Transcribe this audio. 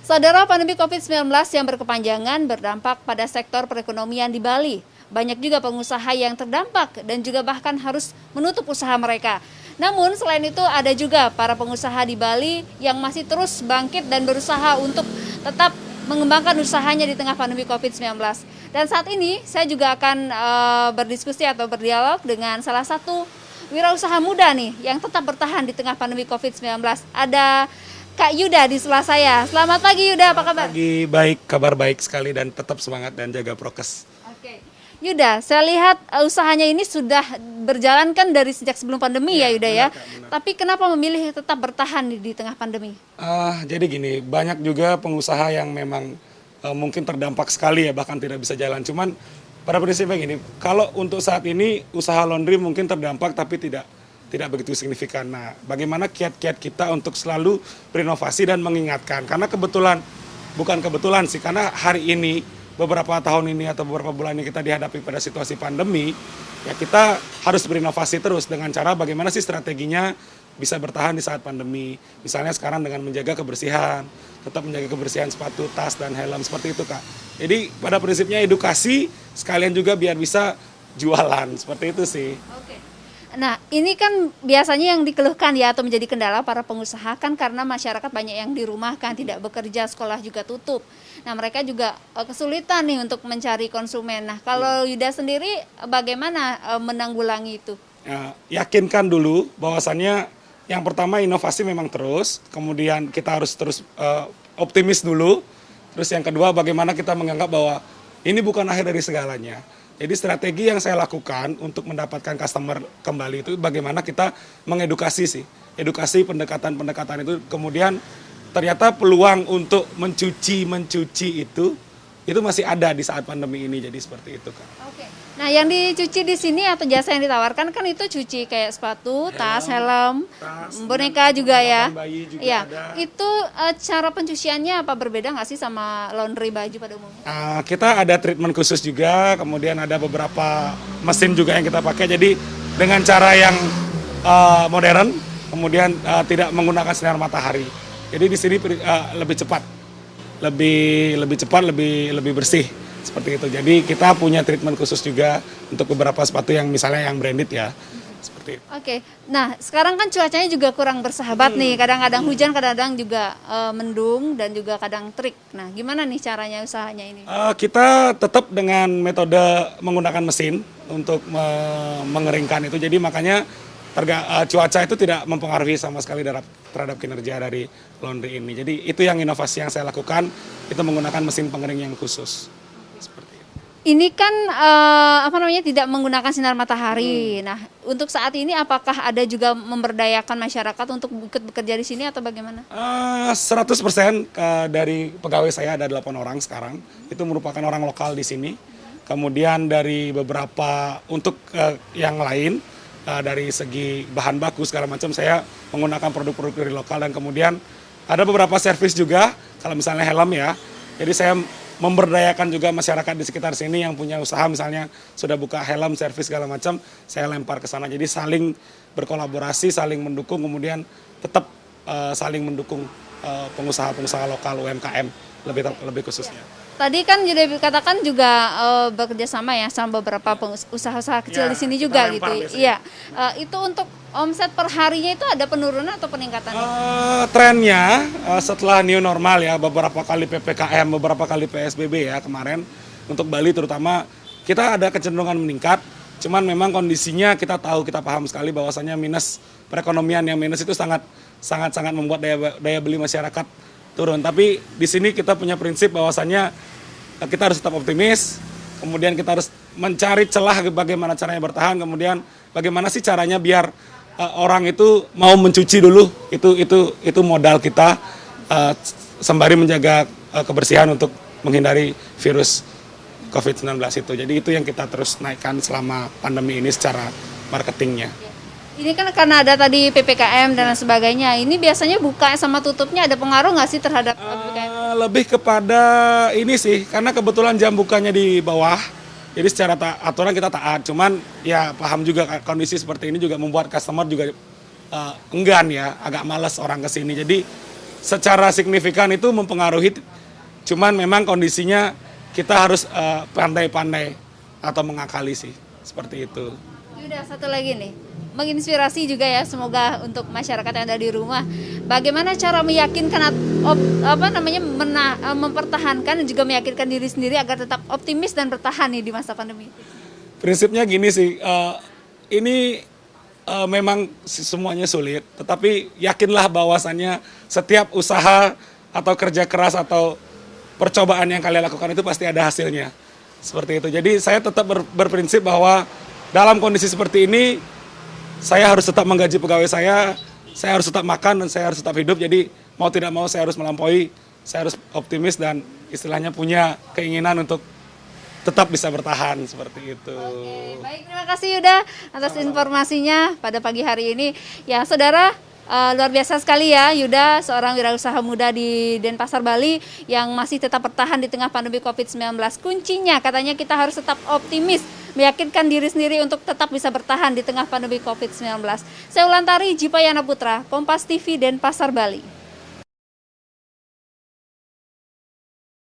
Saudara, pandemi COVID-19 yang berkepanjangan berdampak pada sektor perekonomian di Bali. Banyak juga pengusaha yang terdampak dan juga bahkan harus menutup usaha mereka. Namun selain itu ada juga para pengusaha di Bali yang masih terus bangkit dan berusaha untuk tetap mengembangkan usahanya di tengah pandemi COVID-19. Dan saat ini saya juga akan berdiskusi atau berdialog dengan salah satu wirausaha muda nih yang tetap bertahan di tengah pandemi COVID-19. Ada Kak Yuda di sebelah saya. Selamat pagi Yuda, apa kabar? Pagi, baik, kabar baik sekali dan tetap semangat dan jaga prokes. Oke. Yuda, saya lihat usahanya ini sudah berjalan kan dari sejak sebelum pandemi ya Yuda ya. Benar, Kak, benar. Tapi kenapa memilih tetap bertahan di tengah pandemi? Jadi gini, banyak juga pengusaha yang memang mungkin terdampak sekali ya, bahkan tidak bisa jalan. Cuman pada prinsipnya gini, kalau untuk saat ini usaha laundry mungkin terdampak tapi tidak begitu signifikan. Nah, bagaimana kiat-kiat kita untuk selalu berinovasi dan mengingatkan. Karena bukan kebetulan sih, karena hari ini, beberapa tahun ini atau beberapa bulan ini kita dihadapi pada situasi pandemi, ya kita harus berinovasi terus dengan cara bagaimana sih strateginya bisa bertahan di saat pandemi. Misalnya sekarang dengan menjaga kebersihan, tetap menjaga kebersihan sepatu, tas, dan helm, seperti itu Kak. Jadi pada prinsipnya edukasi, sekalian juga biar bisa jualan, seperti itu sih. Oke. Nah, ini kan biasanya yang dikeluhkan ya atau menjadi kendala para pengusaha kan karena masyarakat banyak yang dirumahkan, tidak bekerja, sekolah juga tutup. Nah, mereka juga kesulitan nih untuk mencari konsumen. Nah, kalau Yuda sendiri bagaimana menanggulangi itu? Ya, yakinkan dulu bahwasannya yang pertama inovasi memang terus, kemudian kita harus terus optimis dulu. Terus yang kedua bagaimana kita menganggap bahwa ini bukan akhir dari segalanya. Jadi strategi yang saya lakukan untuk mendapatkan customer kembali itu bagaimana kita mengedukasi sih. Edukasi pendekatan-pendekatan itu kemudian ternyata peluang untuk mencuci itu masih ada di saat pandemi ini, jadi seperti itu Kak. Oke. Nah, yang dicuci di sini atau jasa yang ditawarkan kan itu cuci kayak sepatu, tas, helm, boneka juga ya. Bayi juga Iya. ada. Itu cara pencuciannya apa berbeda nggak sih sama laundry baju pada umumnya? Kita ada treatment khusus juga, kemudian ada beberapa mesin juga yang kita pakai. Jadi dengan cara yang modern, kemudian tidak menggunakan sinar matahari. Jadi di sini lebih cepat, lebih bersih seperti itu. Jadi kita punya treatment khusus juga untuk beberapa sepatu yang misalnya yang branded ya, seperti itu. Oke. Nah, sekarang kan cuacanya juga kurang bersahabat nih. Kadang-kadang hujan, kadang-kadang juga mendung dan juga kadang terik. Nah, gimana nih caranya usahanya ini? Kita tetap dengan metode menggunakan mesin untuk mengeringkan itu. Jadi makanya cuaca itu tidak mempengaruhi sama sekali terhadap kinerja dari laundry ini. Jadi itu yang inovasi yang saya lakukan, itu menggunakan mesin pengering yang khusus. Seperti itu. Ini kan tidak menggunakan sinar matahari. Nah, untuk saat ini apakah ada juga memberdayakan masyarakat untuk ikut bekerja di sini atau bagaimana? 100% dari pegawai saya ada 8 orang sekarang. Itu merupakan orang lokal di sini. Kemudian dari beberapa untuk yang lain dari segi bahan baku segala macam saya menggunakan produk-produk dari lokal, dan kemudian ada beberapa servis juga kalau misalnya helm ya. Jadi saya memberdayakan juga masyarakat di sekitar sini yang punya usaha misalnya sudah buka helm, servis segala macam, saya lempar ke sana. Jadi saling berkolaborasi, saling mendukung, kemudian tetap saling mendukung pengusaha-pengusaha lokal UMKM lebih khususnya. Tadi kan juga dikatakan juga bekerja sama ya sama beberapa usaha-usaha kecil Ya, di sini kita juga lempar gitu. biasanya. Iya. Itu untuk omset per harinya itu ada penurunan atau peningkatan? Trennya setelah new normal ya, beberapa kali PPKM, beberapa kali PSBB ya kemarin, untuk Bali terutama kita ada kecenderungan meningkat. Cuman memang kondisinya kita tahu, kita paham sekali bahwasannya perekonomian yang minus itu sangat membuat daya beli masyarakat turun. Tapi di sini kita punya prinsip bahwasannya kita harus tetap optimis, kemudian kita harus mencari celah bagaimana caranya bertahan, kemudian bagaimana sih caranya biar orang itu mau mencuci dulu, itu modal kita sembari menjaga kebersihan untuk menghindari virus COVID-19 itu. Jadi itu yang kita terus naikkan selama pandemi ini secara marketingnya. Ini kan karena ada tadi PPKM dan lain sebagainya. Ini biasanya buka sama tutupnya ada pengaruh nggak sih terhadap PPKM? Lebih kepada ini sih, karena kebetulan jam bukanya di bawah. Jadi secara aturan kita taat. Cuman ya paham juga kondisi seperti ini juga membuat customer juga enggan ya, agak malas orang ke sini. Jadi secara signifikan itu mempengaruhi, cuman memang kondisinya kita harus pandai-pandai atau mengakali sih, seperti itu. Udah satu lagi nih, menginspirasi juga ya, semoga untuk masyarakat yang ada di rumah. Bagaimana cara meyakinkan mempertahankan dan juga meyakinkan diri sendiri agar tetap optimis dan bertahan nih di masa pandemi? Prinsipnya gini sih, ini memang semuanya sulit, tetapi yakinlah bahwasannya setiap usaha atau kerja keras atau percobaan yang kalian lakukan itu pasti ada hasilnya. Seperti itu. Jadi saya tetap berprinsip bahwa dalam kondisi seperti ini, saya harus tetap menggaji pegawai saya harus tetap makan dan saya harus tetap hidup. Jadi mau tidak mau saya harus melampaui, saya harus optimis dan istilahnya punya keinginan untuk tetap bisa bertahan seperti itu. Oke, baik, terima kasih Yuda atas informasinya pada pagi hari ini. Ya, saudara, luar biasa sekali ya Yuda, seorang wirausaha muda di Denpasar, Bali yang masih tetap bertahan di tengah pandemi COVID-19. Kuncinya katanya kita harus tetap optimis, meyakinkan diri sendiri untuk tetap bisa bertahan di tengah pandemi COVID-19. Saya Ulantari Jipayana Putra, Kompas TV Denpasar, Bali.